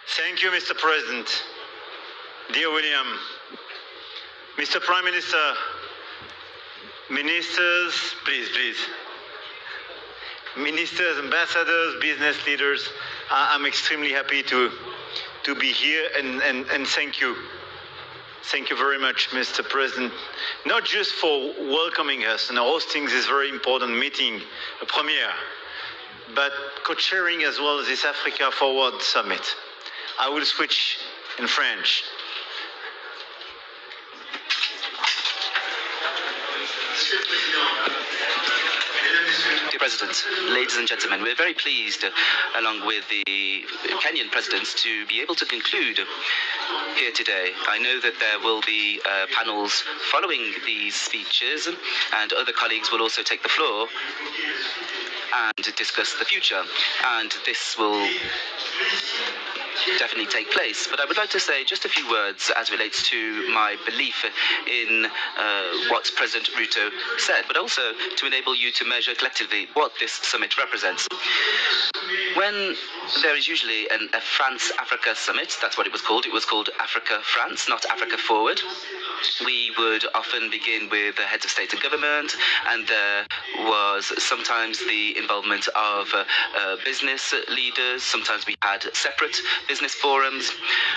Thank you, Mr. President. Dear William, Mr. Prime Minister, ministers, please. Ministers, ambassadors, business leaders, I'm extremely happy to be here and thank you. Thank you very much, Mr. President, not just for welcoming us and hosting this very important meeting, a premiere, but co-chairing as well as this Africa Forward Summit. I will switch in French. Dear President, ladies and gentlemen, we're very pleased, along with the Kenyan presidents, to be able to conclude here today. I know that there will be panels following these speeches, and other colleagues will also take the floor and discuss the future, and this will definitely take place. But I would like to say just a few words as relates to my belief in what President Ruto said, but also to enable you to measure collectively what this summit represents. When there is usually a France-Africa summit, that's what it was called Africa-France, not Africa Forward. We would often begin with the heads of state and government, and there was sometimes the involvement of business leaders. Sometimes we had separate business forums,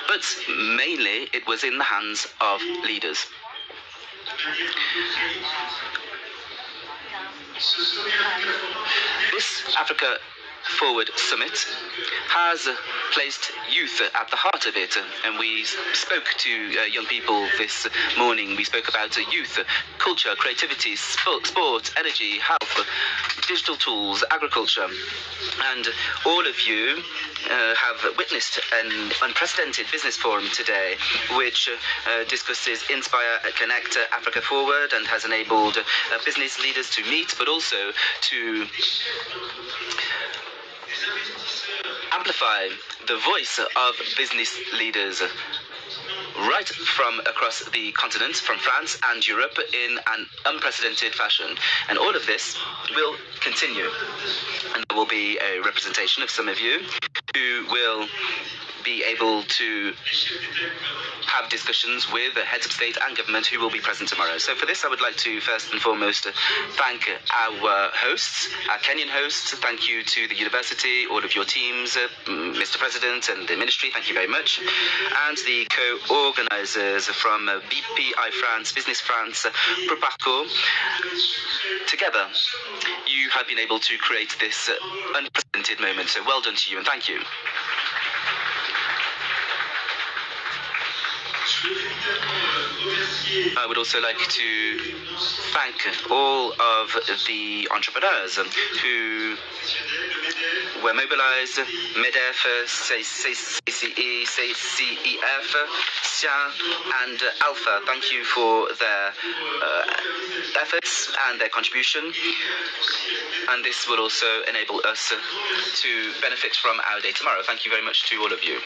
but mainly it was in the hands of leaders. This Africa Forward Summit has placed youth at the heart of it, and we spoke to young people this morning. We spoke about youth, culture, creativity, sport, energy, health, digital tools, agriculture, and all of you have witnessed an unprecedented business forum today, which discusses Inspire, Connect, Africa Forward, and has enabled business leaders to meet, but also to amplify the voice of business leaders right from across the continent, from France and Europe, in an unprecedented fashion. And all of this will continue. And there will be a representation of some of you who will be able to have discussions with the heads of state and government who will be present tomorrow. So for this, I would like to first and foremost thank our hosts, our Kenyan hosts. Thank you to the university, all of your teams, Mr. President and the ministry, thank you very much. And the co-organizers from BPI France, Business France, Proparco. Together, you have been able to create this unprecedented moment. So well done to you and thank you. I would also like to thank all of the entrepreneurs who were mobilized, MEDEF, CCE, CCEF, SIA, and Alpha. Thank you for their efforts and their contribution. And this will also enable us to benefit from our day tomorrow. Thank you very much to all of you.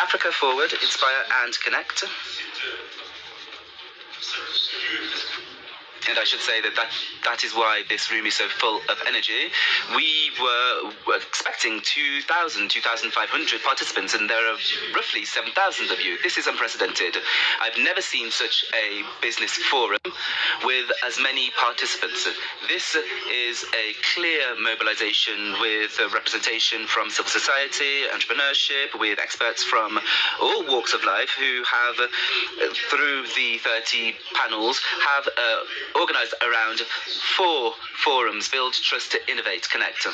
Africa Forward, Inspire and Connect. And I should say that is why this room is so full of energy. We were expecting 2,000, 2,500 participants, and there are roughly 7,000 of you. This is unprecedented. I've never seen such a business forum with as many participants. This is a clear mobilization with representation from civil society, entrepreneurship, with experts from all walks of life who have, through the 30 panels, have organized around 4 forums: Build, Trust, Innovate, Connect.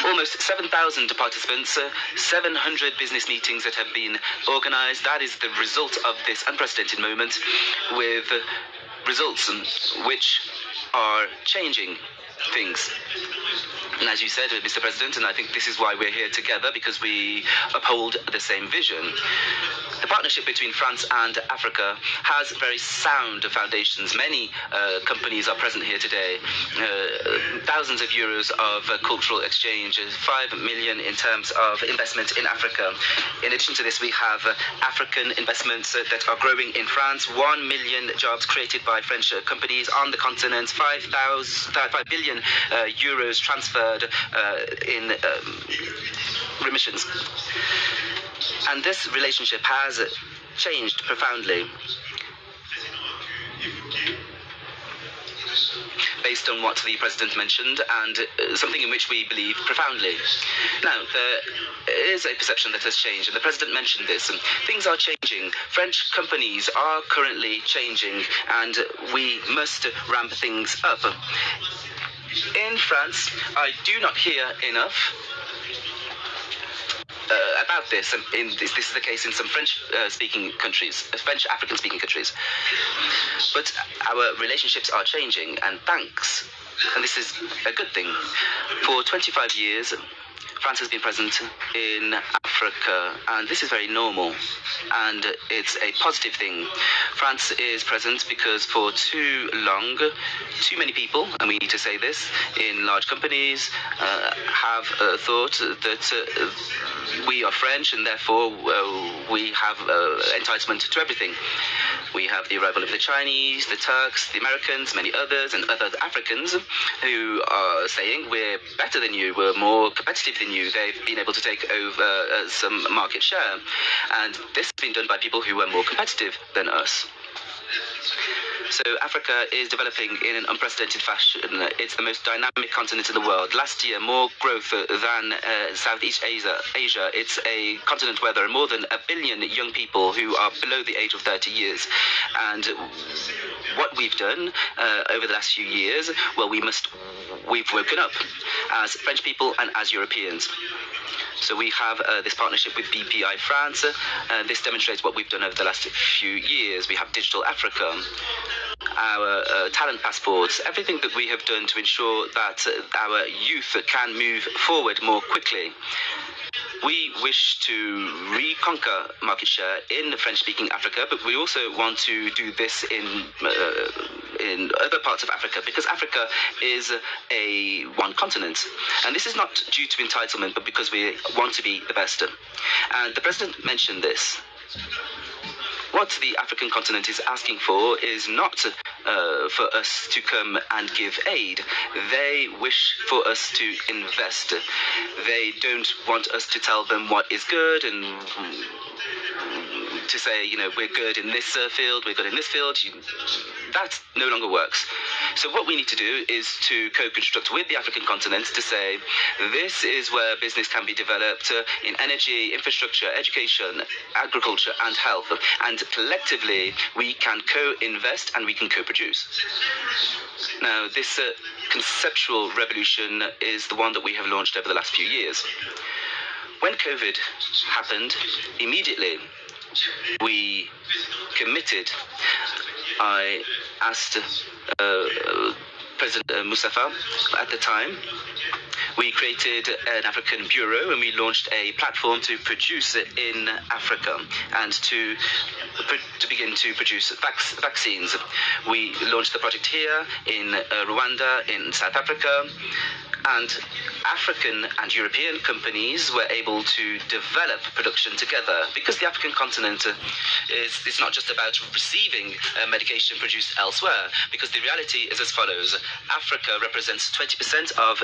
Almost 7,000 participants, 700 business meetings that have been organized. That is the result of this unprecedented moment, with results which are changing things. And as you said, Mr. President, and I think this is why we're here together, because we uphold the same vision. The partnership between France and Africa has very sound foundations. Many companies are present here today. Thousands of euros of cultural exchange, 5 million in terms of investment in Africa. In addition to this, we have African investments that are growing in France, 1 million jobs created by French companies on the continent, 5 billion euros transferred in remissions. And this relationship has changed profoundly based on what the President mentioned, and something in which we believe profoundly. Now, there is a perception that has changed, and the President mentioned this. Things are changing. French companies are currently changing, and we must ramp things up. In France, I do not hear enough about this. This is the case in some French-speaking countries, French African-speaking countries. But our relationships are changing, and thanks, and this is a good thing. For 25 years, France has been present in Africa, and this is very normal, and it's a positive thing. France is present because for too long, too many people, and we need to say this, in large companies have thought that we are French, and therefore we have entitlement to everything. We have the arrival of the Chinese, the Turks, the Americans, many others, and other Africans who are saying we're better than you, we're more competitive than you. They've been able to take over some market share. And this has been done by people who are more competitive than us. So Africa is developing in an unprecedented fashion. It's the most dynamic continent in the world. Last year, more growth than Southeast Asia. It's a continent where there are more than 1 billion young people who are below the age of 30 years. And what we've done over the last few years, well, we've woken up as French people and as Europeans. So we have this partnership with BPI France. This demonstrates what we've done over the last few years. We have Digital Africa, our talent passports, everything that we have done to ensure that our youth can move forward more quickly. We wish to reconquer market share in French-speaking Africa, but we also want to do this in other parts of Africa, because Africa is one continent. And this is not due to entitlement, but because we want to be the best. And the President mentioned this. What the African continent is asking for is not for us to come and give aid. They wish for us to invest. They don't want us to tell them what is good and to say, we're good in this field, we're good in this field. That no longer works. So what we need to do is to co-construct with the African continent to say, this is where business can be developed in energy, infrastructure, education, agriculture, and health. And collectively, we can co-invest and we can co-produce. Now, this conceptual revolution is the one that we have launched over the last few years. When COVID happened, immediately we committed. I asked President Mustafa at the time. We created an African bureau and we launched a platform to produce in Africa and to begin to produce vaccines. We launched the project here in Rwanda, in South Africa, and African and European companies were able to develop production together, because the African continent is not just about receiving medication produced elsewhere, because the reality is as follows. Africa represents 20% of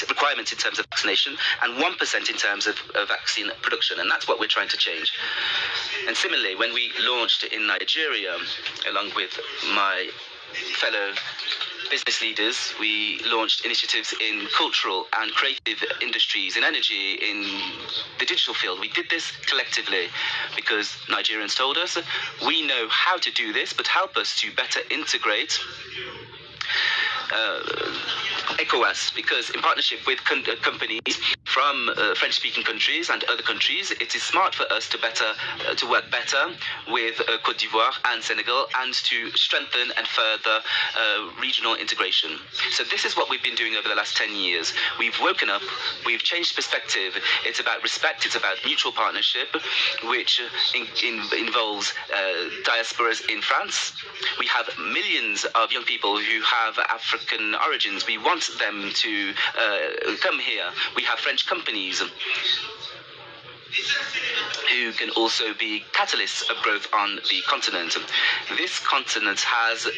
requirements in terms of vaccination and 1% in terms of vaccine production, and that's what we're trying to change. And similarly, when we launched in Nigeria, along with my fellow business leaders, we launched initiatives in cultural and creative industries, in energy, in the digital field. We did this collectively because Nigerians told us, we know how to do this, but help us to better integrate ECOWAS, because in partnership with companies from French-speaking countries and other countries, it is smart for us to work better with Côte d'Ivoire and Senegal, and to strengthen and further regional integration. So this is what we've been doing over the last 10 years. We've woken up, we've changed perspective. It's about respect, it's about mutual partnership, which involves diasporas in France. We have millions of young people who have African origins. We want them to come here. We have French companies who can also be catalysts of growth on the continent. This continent has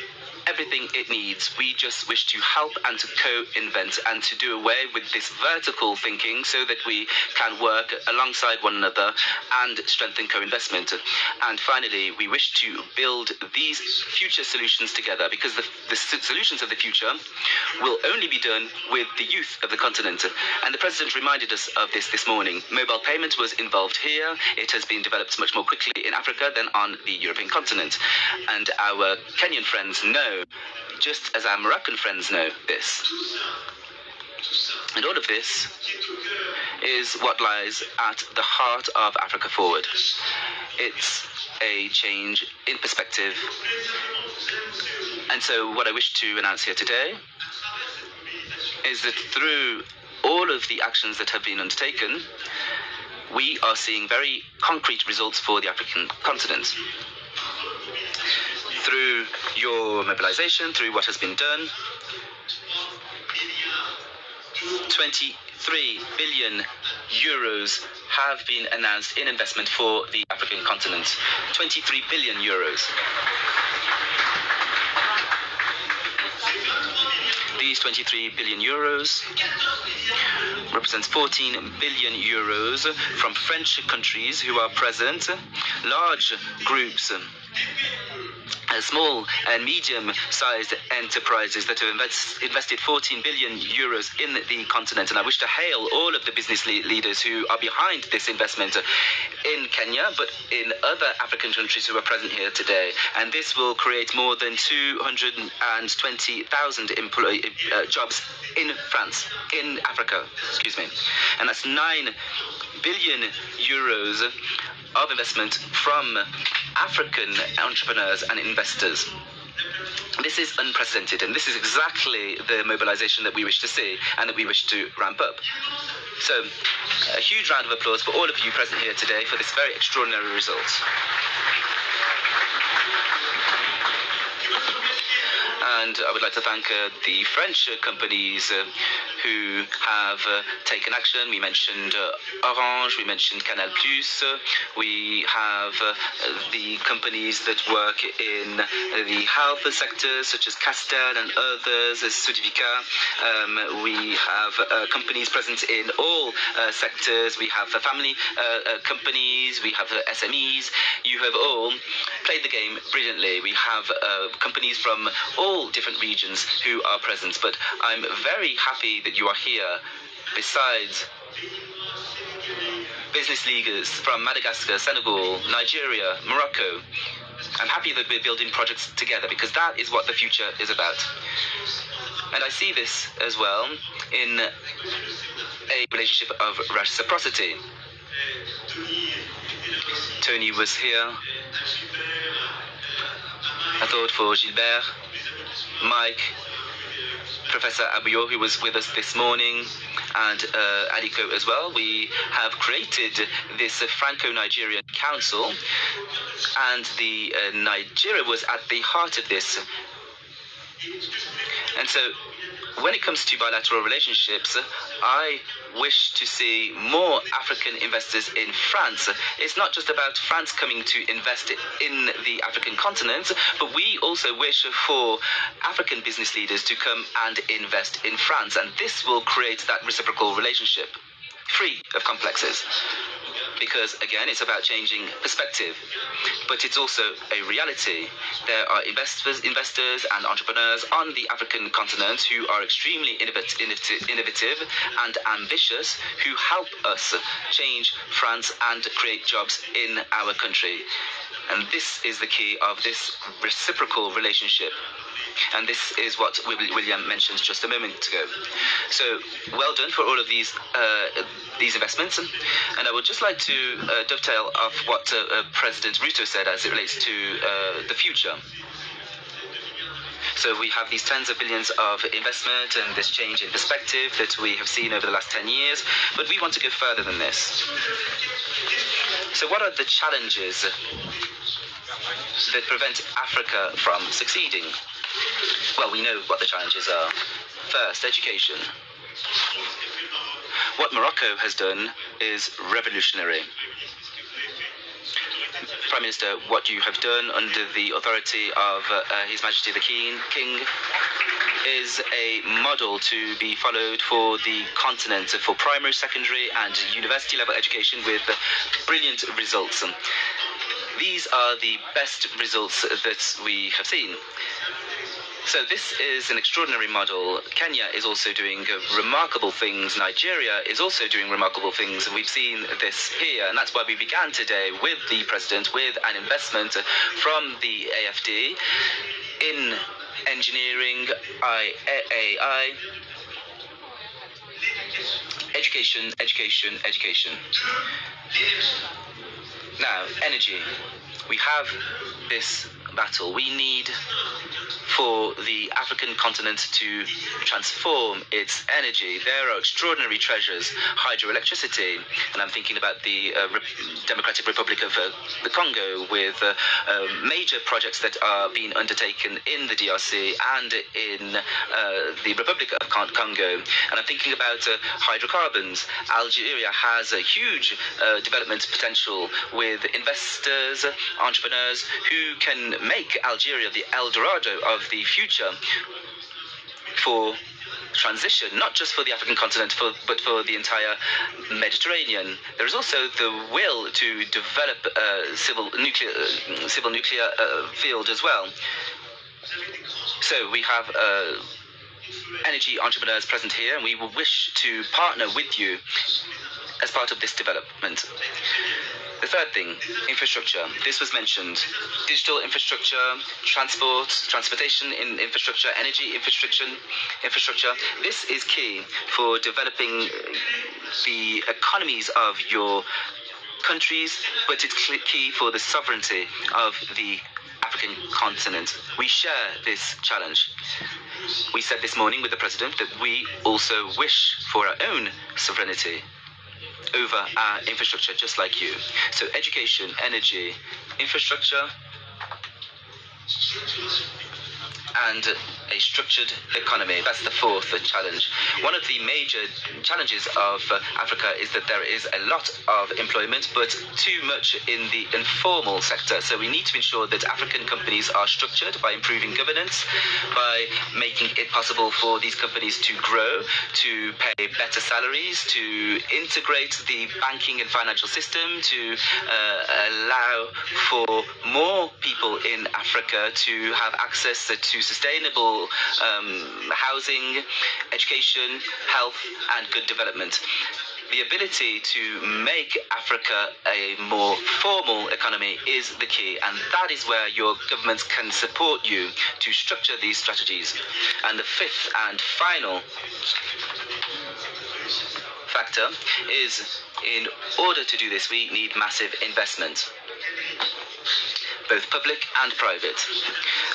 everything it needs. We just wish to help and to co-invent and to do away with this vertical thinking so that we can work alongside one another and strengthen co-investment. And finally, we wish to build these future solutions together, because the solutions of the future will only be done with the youth of the continent. And the President reminded us of this morning. Mobile payment was involved here. It has been developed much more quickly in Africa than on the European continent. And our Kenyan friends know, just as our Moroccan friends know this. And all of this is what lies at the heart of Africa Forward. It's a change in perspective. And so what I wish to announce here today is that through all of the actions that have been undertaken, we are seeing very concrete results for the African continent. Through your mobilization, through what has been done, 23 billion euros have been announced in investment for the African continent. 23 billion euros. These 23 billion euros represents 14 billion euros from French countries who are present, large groups, small and medium-sized enterprises that have invested 14 billion euros in the continent. And I wish to hail all of the business leaders who are behind this investment in Kenya, but in other African countries who are present here today. And this will create more than 220,000 jobs in France, in Africa, excuse me. And that's 9 billion euros of investment from African entrepreneurs and investors. This is unprecedented, and this is exactly the mobilization that we wish to see and that we wish to ramp up. So, a huge round of applause for all of you present here today for this very extraordinary result. And I would like to thank the French companies who have taken action. We mentioned Orange, we mentioned Canal+, we have the companies that work in the health sector, such as Castel and others, as Sudvica. We have companies present in all sectors. We have family companies, we have SMEs. You have all played the game brilliantly. We have companies from all different regions who are present, but I'm very happy that you are here. Besides business leaders from Madagascar, Senegal, Nigeria, Morocco, I'm happy that we're building projects together, because that is what the future is about. And I see this as well in a relationship of reciprocity. Tony was here. I thought for Gilbert, Mike, Professor Abuyo, who was with us this morning, and Aliko as well. We have created this Franco-Nigerian Council, and the Nigeria was at the heart of this. And so, when it comes to bilateral relationships, I wish to see more African investors in France. It's not just about France coming to invest in the African continent, but we also wish for African business leaders to come and invest in France. And this will create that reciprocal relationship, free of complexes. Because, again, it's about changing perspective, but it's also a reality. There are investors and entrepreneurs on the African continent who are extremely innovative and ambitious, who help us change France and create jobs in our country. And this is the key of this reciprocal relationship. And this is what William mentioned just a moment ago. So, well done for all of these investments. And I would just like to dovetail off what President Ruto said as it relates to the future. So we have these tens of billions of investment and this change in perspective that we have seen over the last 10 years, but we want to go further than this. So what are the challenges that prevent Africa from succeeding? Well, we know what the challenges are. First, education. What Morocco has done is revolutionary. Prime Minister, what you have done under the authority of His Majesty the King is a model to be followed for the continent for primary, secondary and university level education with brilliant results. These are the best results that we have seen. So this is an extraordinary model. Kenya is also doing remarkable things. Nigeria is also doing remarkable things. And we've seen this here. And that's why we began today with the President with an investment from the AFD in engineering, AI, education. Now, energy. We have this battle. We need for the African continent to transform its energy. There are extraordinary treasures, hydroelectricity, and I'm thinking about the Democratic Republic of the Congo with major projects that are being undertaken in the DRC and in the Republic of Congo. And I'm thinking about hydrocarbons. Algeria has a huge development potential with investors, entrepreneurs who can make Algeria the El Dorado of the future for transition, not just for the African continent, but for the entire Mediterranean. There is also the will to develop a civil nuclear field as well. So we have energy entrepreneurs present here, and we will wish to partner with you as part of this development. The third thing, infrastructure. This was mentioned. Digital infrastructure, transportation infrastructure, energy infrastructure. This is key for developing the economies of your countries, but it's key for the sovereignty of the African continent. We share this challenge. We said this morning with the President that we also wish for our own sovereignty over our infrastructure, just like you. So education, energy, infrastructure, and a structured economy. That's the fourth challenge. One of the major challenges of Africa is that there is a lot of employment, but too much in the informal sector. So we need to ensure that African companies are structured by improving governance, by making it possible for these companies to grow, to pay better salaries, to integrate the banking and financial system, to allow for more people in Africa to have access to sustainable housing, education, health, and good development. The ability to make Africa a more formal economy is the key, and that is where your governments can support you to structure these strategies. And the fifth and final factor is, in order to do this, we need massive investment, both public and private.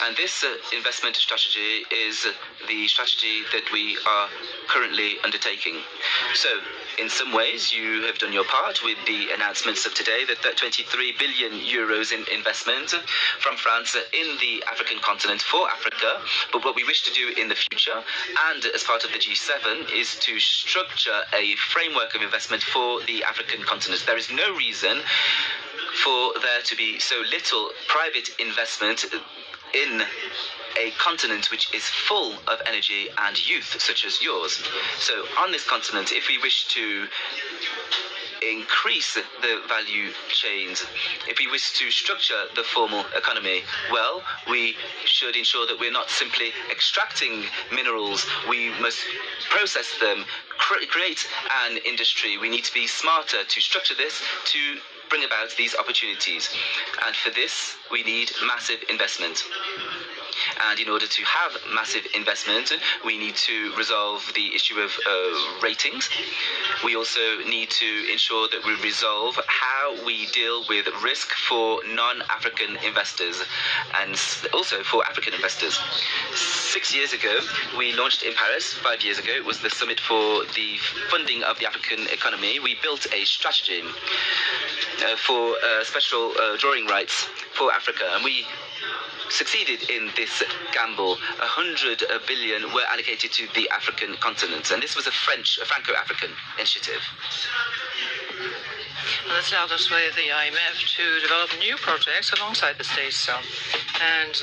And this investment strategy is the strategy that we are currently undertaking. So, in some ways, you have done your part with the announcements of today that 23 billion euros in investment from France in the African continent for Africa. But what we wish to do in the future, and as part of the G7, is to structure a framework of investment for the African continent. There is no reason for there to be so little private investment in a continent which is full of energy and youth, such as yours. So on this continent, if we wish to increase the value chains, if we wish to structure the formal economy, well, we should ensure that we're not simply extracting minerals. We must process them, create an industry. We need to be smarter to structure this, to bring about these opportunities. And for this, we need massive investment. And in order to have massive investment, we need to resolve the issue of ratings. We also need to ensure that we resolve how we deal with risk for non-African investors and also for African investors. 6 years ago, we launched in Paris. 5 years ago, it was the summit for the funding of the African economy. We built a strategy for special drawing rights for Africa, and we succeeded in this gamble. 100 billion were allocated to the African continent, and this was a Franco-African initiative. And this allowed us with the IMF to develop new projects alongside the states. And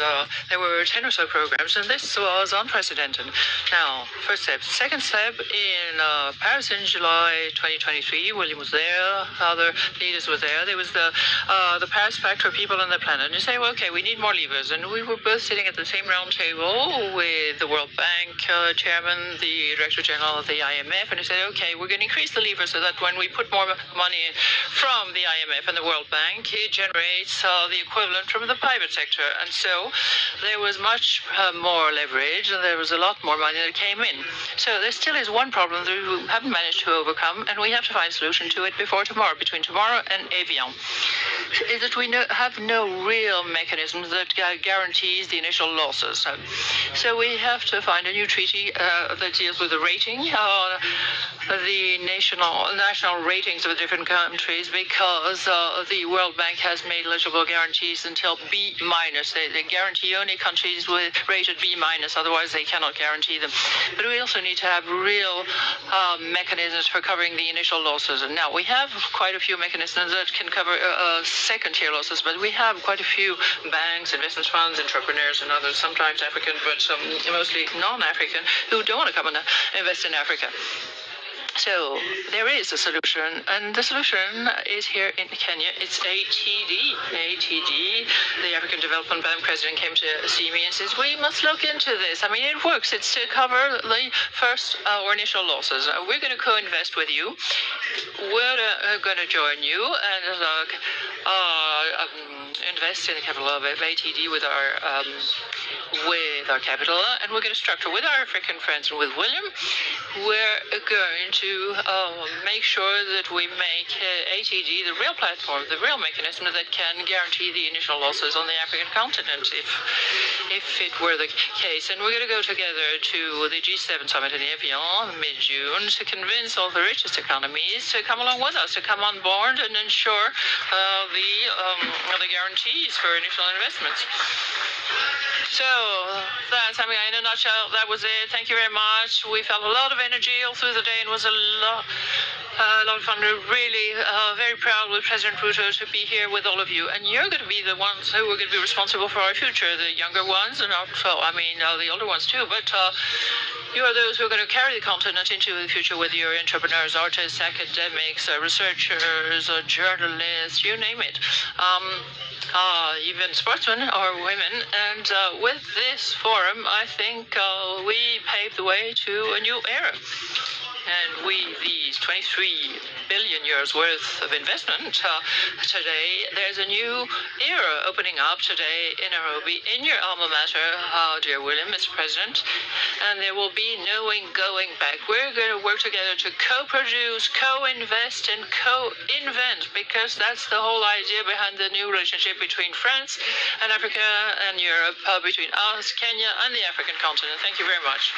there were 10 or so programs, and this was unprecedented. Now, first step. Second step, in Paris in July 2023, William was there, other leaders were there. There was the Paris Pact for People on the Planet. And you say, well, okay, we need more levers. And we were both sitting at the same round table with the World Bank chairman, the Director General of the IMF, and he said, okay, we're going to increase the levers so that when we put more money from the IMF and the World Bank, it generates the equivalent from the private sector. And so there was much more leverage, and there was a lot more money that came in. So there still is one problem that we haven't managed to overcome, and we have to find a solution to it before tomorrow, between tomorrow and Evian, is that we have no real mechanism that guarantees the initial losses. So we have to find a new treaty that deals with the rating, the national ratings of the different countries, because the World Bank has made eligible guarantees until B-. They guarantee only countries with rated B-, otherwise they cannot guarantee them. But we also need to have real mechanisms for covering the initial losses. And now we have quite a few mechanisms that can cover second-tier losses, but we have quite a few banks, investment funds, entrepreneurs, and others, sometimes African, but mostly non-African, who don't want to come and invest in Africa. So there is a solution, and the solution is here in Kenya. It's ATD. ATD, the African Development Bank president, came to see me and says, we must look into this. I mean, it works. It's to cover the first or initial losses. We're going to co-invest with you. We're going to join you and invest in the capital of ATD with our capital, and we're going to structure with our African friends and with William. We're going to make sure that we make ATD the real platform, the real mechanism that can guarantee the initial losses on the African continent, if it were the case. And we're going to go together to the G7 summit in Evian mid-June to convince all the richest economies to come along with us, to come on board and ensure the guarantees for initial investments. So that's, I mean, in a nutshell, that was it. Thank you very much. We felt a lot of energy all through the day, and it was a lot of fun. We're really very proud with President Ruto to be here with all of you. And you're going to be the ones who are going to be responsible for our future, the younger ones, and also, I mean, the older ones too. But you are those who are going to carry the continent into the future, whether you're entrepreneurs, artists, academics, researchers, journalists, you name it. Even sportsmen or women. And with this forum, I think we paved the way to a new era. And these 23 billion euros worth of investment today, there's a new era opening up today in Nairobi, in your alma mater, dear William, Mr. President. And there will be no going back. We're going to work together to co-produce, co-invest, and co-invent, because that's the whole idea behind the new relationship between France and Africa and Europe, between us, Kenya, and the African continent. Thank you very much.